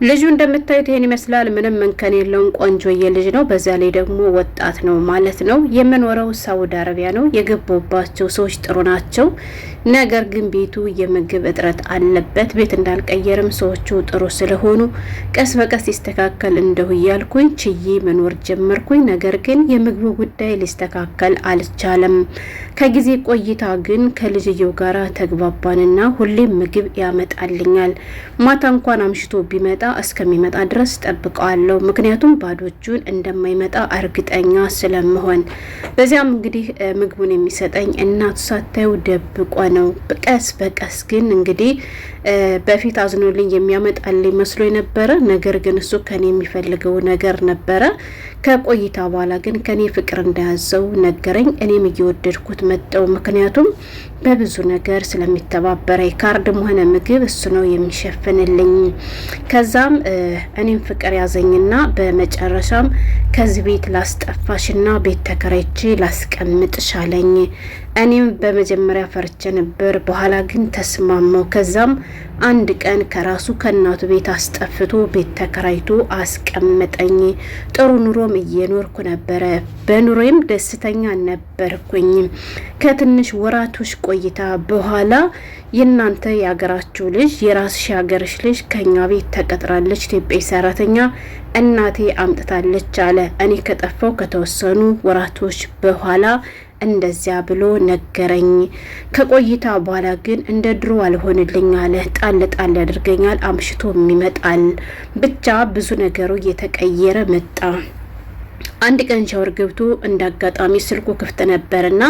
ልጁ እንደምታዩት ይሄን ይመስላል። ምንም እንከን የለውም። ቆንጆዬ ልጅ ነው። በዛ ላይ ደግሞ ወጣት ነው ማለት ነው። የምኖረው ሳውዲ አረቢያ ነው። የገቡባቸው ሰዎች ጥሩ ናቸው። ነገር ግን ቤቱ የምግብ እጥረት አለበት። ቤት እንዳልቀየርም ሰዎቹ ጥሩ ስለሆኑ ቀስ በቀስ ይስተካከል እንደሁ እያልኩኝ ችዬ መኖር ጀመርኩኝ። ነገር ግን የምግቡ ጉዳይ ሊስተካከል አልቻለም። ከጊዜ ቆይታ ግን ከልጅየው ጋራ ተግባባንና ሁሌም ምግብ ያመጣልኛል። ማታ እንኳን አምሽቶ ቢመጣ እስከሚመጣ ድረስ ጠብቀዋለሁ። ምክንያቱም ባዶ እጁን እንደማይመጣ እርግጠኛ ስለምሆን። በዚያም እንግዲህ ምግቡን የሚሰጠኝ እናቱ ሳታዩ ደብቆ ነው። ቀስ በቀስ ግን እንግዲህ በፊት አዝኖልኝ የሚያመጣልኝ መስሎ ነበረ። ነገር ግን እሱ ከኔ የሚፈልገው ነገር ነበረ። ከቆይታ በኋላ ግን ከኔ ፍቅር እንደያዘው ነገረኝ። እኔም እየወደድኩት መጣው። ምክንያቱም በብዙ ነገር ስለሚተባበረኝ ካርድም ሆነ ምግብ እሱ ነው የሚሸፍንልኝ። ከዛም እኔም ፍቅር ያዘኝና በመጨረሻም ከዚህ ቤት ላስጠፋሽና ቤት ተከራይቼ ላስቀምጥሽ አለኝ። እኔም በመጀመሪያ ፈርቼ ነበር። በኋላ ግን ተስማማው። ከዛም አንድ ቀን ከራሱ ከእናቱ ቤት አስጠፍቶ ቤት ተከራይቶ አስቀመጠኝ። ጥሩ ኑሮም እየኖርኩ ነበረ። በኑሮዬም ደስተኛ ነበርኩኝ። ከትንሽ ወራቶች ቆይታ በኋላ የእናንተ የሀገራችሁ ልጅ የራስሽ ሀገርሽ ልጅ ከኛ ቤት ተቀጥራለች፣ ኢትዮጵያዊ ሰራተኛ እናቴ አምጥታለች አለ። እኔ ከጠፋው ከተወሰኑ ወራቶች በኋላ እንደዚያ ብሎ ነገረኝ። ከቆይታ በኋላ ግን እንደ ድሮ አልሆንልኝ አለ። ጣል ጣል ያደርገኛል፣ አምሽቶም ይመጣል። ብቻ ብዙ ነገሩ እየተቀየረ መጣ። አንድ ቀን ሻወር ገብቶ እንዳጋጣሚ ስልኩ ክፍት ነበርና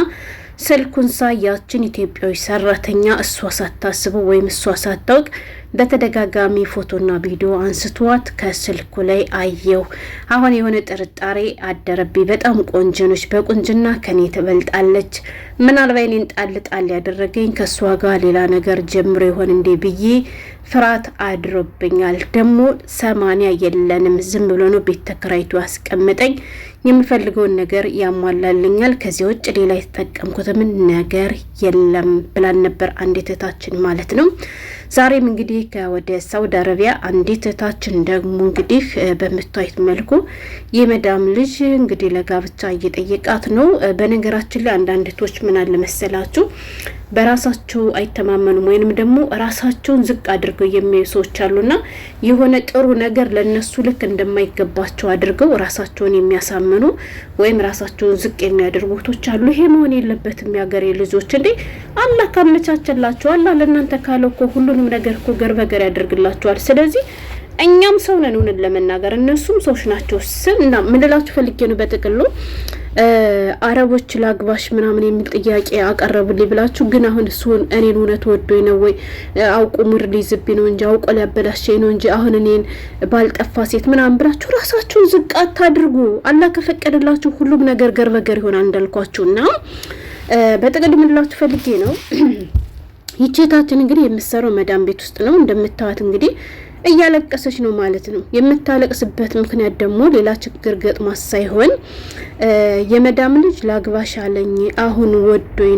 ስልኩን ሳያችን ኢትዮጵያዊ ሰራተኛ እሷ ሳታስበው ወይም እሷ ሳታውቅ በተደጋጋሚ ፎቶና ቪዲዮ አንስቷት ከስልኩ ላይ አየው። አሁን የሆነ ጥርጣሬ አደረብኝ። በጣም ቆንጆ ነች፣ በቁንጅና ከኔ ትበልጣለች። ምናልባት እኔን ጣል ጣል ያደረገኝ ከእሷ ጋር ሌላ ነገር ጀምሮ ይሆን እንዴ ብዬ ፍርሃት አድሮብኛል። ደግሞ 80 የለንም፣ ዝም ብሎ ነው ቤት ተከራይቶ ያስቀመጠኝ። የምፈልገውን ነገር ያሟላልኛል፣ ከዚህ ውጭ ሌላ የተጠቀምኩትም ነገር የለም ብላን ነበር አንዲት እህታችን ማለት ነው። ዛሬም እንግዲህ ወደ ሳውዲ አረቢያ አንዲት እህታችን ደግሞ እንግዲህ በምታዩት መልኩ የመዳም ልጅ እንግዲህ ለጋብቻ እየጠየቃት ነው። በነገራችን ላይ አንዳንድ እህቶች ምን አለ መሰላችሁ በራሳቸው አይተማመኑም፣ ወይንም ደግሞ ራሳቸውን ዝቅ አድርገው የሚያዩ ሰዎች አሉና የሆነ ጥሩ ነገር ለነሱ ልክ እንደማይገባቸው አድርገው ራሳቸውን የሚያሳምኑ ወይም ራሳቸውን ዝቅ የሚያደርጉ እህቶች አሉ። ይሄ መሆን የለበትም። ያገሬ ልጆች እንዴ አላህ ካመቻቸላችሁ አላህ ለእናንተ ካለው እኮ ሁሉንም ነገር እኮ ገር በገር ያደርግላችኋል። ስለዚህ እኛም ሰው ነን ሆነን ለመናገር እነሱም ሰዎች ናቸው። እና ምን ልላችሁ ፈልጌ ነው በጥቅሉ አረቦች ላግባሽ ምናምን የሚል ጥያቄ አቀረቡልኝ ብላችሁ ግን አሁን እሱን እኔን እውነት ወዶኝ ነው ወይ አውቆ ሙር ሊዝብኝ ነው እንጂ አውቆ ሊያበላሸኝ ነው እንጂ አሁን እኔን ባልጠፋ ሴት ምናምን ብላችሁ ራሳችሁን ዝቅ አታድርጉ። አላህ ከፈቀደላችሁ ሁሉም ነገር ገር በገር ይሆናል እንዳልኳችሁና በጥቅሉ ምን ልላችሁ ፈልጌ ነው ይቼታችን እንግዲህ የምትሰራው መዳም ቤት ውስጥ ነው። እንደምታዋት እንግዲህ እያለቀሰች ነው ማለት ነው። የምታለቅስበት ምክንያት ደግሞ ሌላ ችግር ገጥሟት ሳይሆን የመዳም ልጅ ላግባሽ አለኝ አሁን ወዶኝ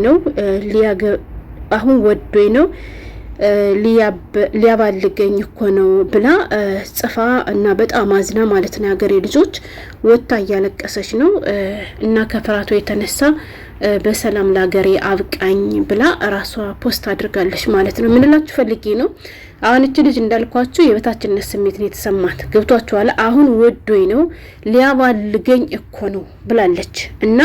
ነው ሊያባልገኝ እኮ ነው ብላ ጽፋ እና በጣም አዝና ማለት ነው ያገሬ ልጆች ወጣ እያለቀሰች ነው እና ከፍራቷ የተነሳ በሰላም ላገሬ አብቃኝ ብላ ራሷ ፖስት አድርጋለች ማለት ነው። ምን ላችሁ ፈልጌ ነው አሁን እቺ ልጅ እንዳልኳችሁ የበታችነት ስሜት ነው የተሰማት። ገብቷችኋል? አሁን ወዶኝ ነው ሊያባልገኝ እኮ ነው ብላለች እና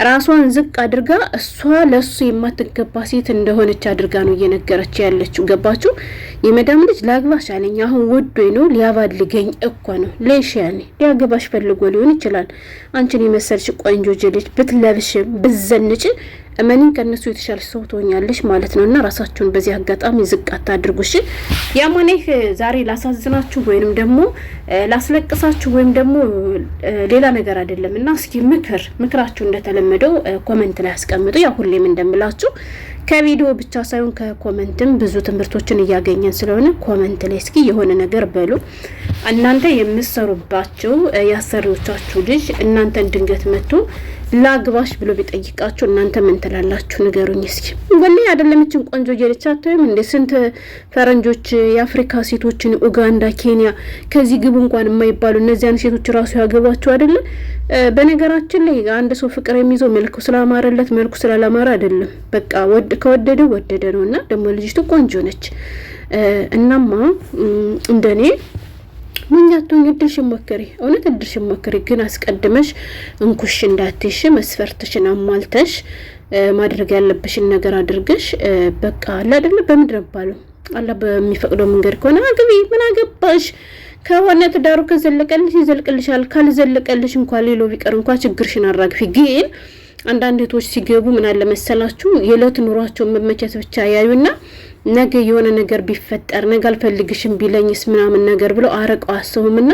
ራሷን ዝቅ አድርጋ እሷ ለሱ የማትገባ ሴት እንደሆነች አድርጋ ነው እየነገረች ያለችው። ገባችሁ? የመዳም ልጅ ላግባሽ አለኝ አሁን ወዶኝ ነው ሊያባልገኝ እኮ ነው። ለሽ ያኔ ሊያገባሽ ፈልጎ ሊሆን ይችላል። አንቺን የመሰልሽ ቆንጆ ልጅ ብትለብሽ ብዘንጭ እመኒን ከነሱ የተሻለ ሰው ትሆኛለሽ ማለት ነውና ራሳችሁን በዚህ አጋጣሚ ዝቅ አታድርጉ። እሺ ያማኔህ ዛሬ ላሳዝናችሁ ወይንም ደግሞ ላስለቅሳችሁ ወይም ደግሞ ሌላ ነገር አይደለምና እስኪ ምክራችሁ እንደተለመደው ኮሜንት ላይ አስቀምጡ። ያው ሁሌም እንደምላችሁ ከቪዲዮ ብቻ ሳይሆን ከኮሜንትም ብዙ ትምህርቶችን እያገኘን ስለሆነ ኮሜንት ላይ እስኪ የሆነ ነገር በሉ። እናንተ የምትሰሩባችሁ ያሰሪዎቻችሁ ልጅ እናንተን ድንገት መጥቶ ላግባሽ ብሎ ቢጠይቃችሁ እናንተ ምን ትላላችሁ? ንገሩኝ እስኪ። ወላሂ አይደለም እችን ቆንጆ እየለች አታዩም እንደ ስንት ፈረንጆች የአፍሪካ ሴቶችን ኡጋንዳ፣ ኬንያ ከዚህ ግቡ እንኳን የማይባሉ እነዚያን ሴቶች ራሱ ያገባቸው አይደለ? በነገራችን ላይ አንድ ሰው ፍቅር የሚይዘው መልኩ ስላማረለት መልኩ ስላላማረ አይደለም። በቃ ከወደደ ወደደ ነውና ደግሞ ልጅቱ ቆንጆ ነች። እናማ እንደኔ ምኛቱን እድልሽን ሞክሪ፣ እውነት እድልሽን ሞክሪ። ግን አስቀድመሽ እንኩሽ እንዳትሽ መስፈርትሽን አሟልተሽ ማድረግ ያለብሽን ነገር አድርገሽ በቃ አለ አይደለ በምድር ባሉ አላ በሚፈቅደው መንገድ ከሆነ አግቢ። ምን አገባሽ? ከሆነ ትዳሩ ከዘለቀልሽ ይዘልቅልሻል። ካልዘለቀልሽ እንኳን ሌሎ ቢቀር እንኳን ችግርሽን አራግፊ። ግን አንዳንድ እህቶች ሲገቡ ምን አለ መሰላችሁ የዕለት ኑሯቸውን መመቸት ብቻ ያዩና ነገ የሆነ ነገር ቢፈጠር ነገ አልፈልግሽም ቢለኝስ ምናምን ነገር ብለው አረቀው አስቡምና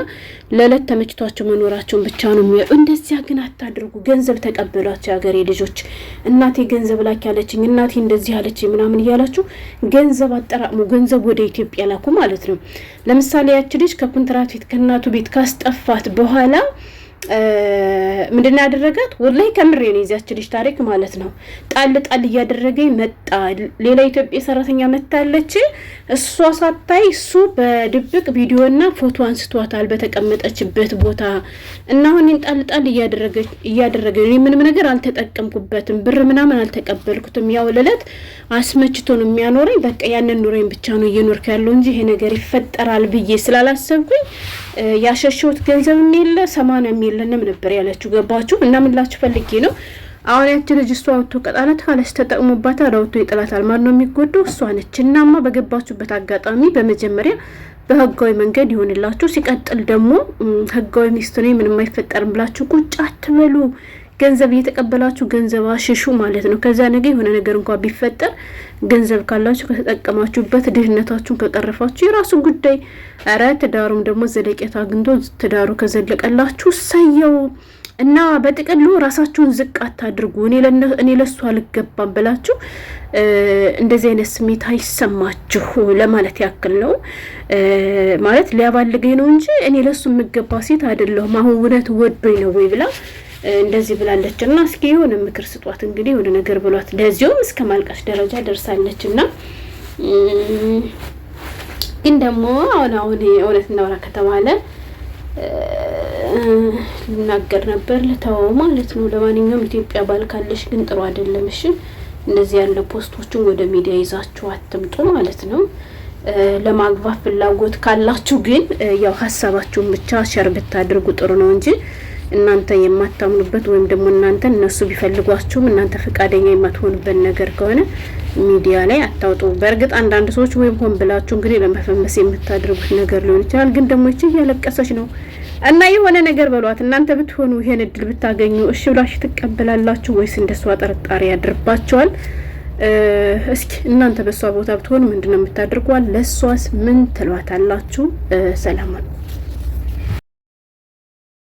ለዕለት ተመችቷቸው መኖራቸውን ብቻ ነው የሚያዩ። እንደዚያ ግን አታድርጉ። ገንዘብ ተቀበሏቸው የሀገሬ ልጆች። እናቴ ገንዘብ ላክ ያለችኝ፣ እናቴ እንደዚህ ያለችኝ ምናምን እያላችሁ ገንዘብ አጠራቅሙ። ገንዘብ ወደ ኢትዮጵያ ላኩ ማለት ነው። ለምሳሌ ያች ልጅ ከኮንትራት ቤት ከእናቱ ቤት ካስጠፋት በኋላ ምንድነው ያደረጋት? ወላሂ ከምሬ ነው የዚያች ልጅ ታሪክ ማለት ነው። ጣል ጣል እያደረገኝ መጣ። ሌላ ኢትዮጵያ ሰራተኛ መታለች። እሷ ሳታይ እሱ በድብቅ ቪዲዮና ፎቶ አንስቷታል በተቀመጠችበት ቦታ እና አሁን ጣል ጣል እያደረገ ምንም ነገር አልተጠቀምኩበትም፣ ብር ምናምን አልተቀበልኩትም። ያው ለለት አስመችቶ ነው የሚያኖረኝ። በቃ ያንን ኑሮኝ ብቻ ነው እየኖርኩ ያለው እንጂ ይሄ ነገር ይፈጠራል ብዬ ስላላሰብኩኝ ያሸሽሁት ገንዘብ የሚለ 80 የሚለንም ነበር ያለችው። ገባችሁ? እና ምላችሁ ፈልጌ ነው። አሁን ያቺ ልጅ እሷ አውጥቶ ቀጣላት ካለች ተጠቅሞባታል፣ አውጥቶ ይጥላታል። ማን ነው የሚጎደው? እሷ ነች። እናማ በገባችሁበት አጋጣሚ በመጀመሪያ በህጋዊ መንገድ ይሆንላችሁ። ሲቀጥል ደግሞ ህጋዊ ሚስት ነው ምንም አይፈጠርም ብላችሁ ቁጭ አትበሉ። ገንዘብ እየተቀበላችሁ ገንዘብ አሽሹ ማለት ነው። ከዛ ነገ የሆነ ነገር እንኳን ቢፈጠር ገንዘብ ካላችሁ ከተጠቀማችሁበት ድህነታችሁን ከቀረፋችሁ የራሱ ጉዳይ። አረ ትዳሩም ደግሞ ዘለቄታ አግኝቶ ትዳሩ ከዘለቀላችሁ ሰየው እና በጥቅሉ ራሳችሁን ዝቅ አታድርጉ። እኔ ለሱ አልገባም ብላችሁ እንደዚህ አይነት ስሜት አይሰማችሁ ለማለት ያክል ነው። ማለት ሊያባልገኝ ነው እንጂ እኔ ለሱ የምገባ ሴት አይደለሁም። አሁን እውነት ወዶኝ ነው ወይ ብላ እንደዚህ ብላለች። እና እስኪ የሆነ ምክር ስጧት እንግዲህ የሆነ ነገር ብሏት። ለዚሁም እስከ ማልቀስ ደረጃ ደርሳለች። እና ግን ደግሞ አሁን እውነት እናውራ ከተባለ ልናገር ነበር ለተወው ማለት ነው። ለማንኛውም ኢትዮጵያ ባል ካለሽ ግን ጥሩ አይደለም። እሺ እንደዚህ ያለ ፖስቶችን ወደ ሚዲያ ይዛችሁ አትምጡ ማለት ነው። ለማግባት ፍላጎት ካላችሁ ግን ያው ሀሳባችሁን ብቻ ሸር ብታደርጉ ጥሩ ነው እንጂ እናንተ የማታምኑበት ወይም ደግሞ እናንተ እነሱ ቢፈልጓችሁም እናንተ ፈቃደኛ የማትሆኑበት ነገር ከሆነ ሚዲያ ላይ አታውጡ። በእርግጥ አንዳንድ ሰዎች ወይም ሆን ብላችሁ እንግዲህ ለመፈመስ የምታደርጉት ነገር ሊሆን ይችላል። ግን ደግሞ እቺ እያለቀሰች ነው እና የሆነ ነገር በሏት። እናንተ ብትሆኑ ይሄን እድል ብታገኙ እሺ ብላችሁ ትቀበላላችሁ ወይስ እንደሷ ጥርጣሬ ያድርባችኋል? እስኪ እናንተ በሷ ቦታ ብትሆኑ ምንድነው የምታደርጓል? ለሷስ ምን ትሏታላችሁ? ሰላም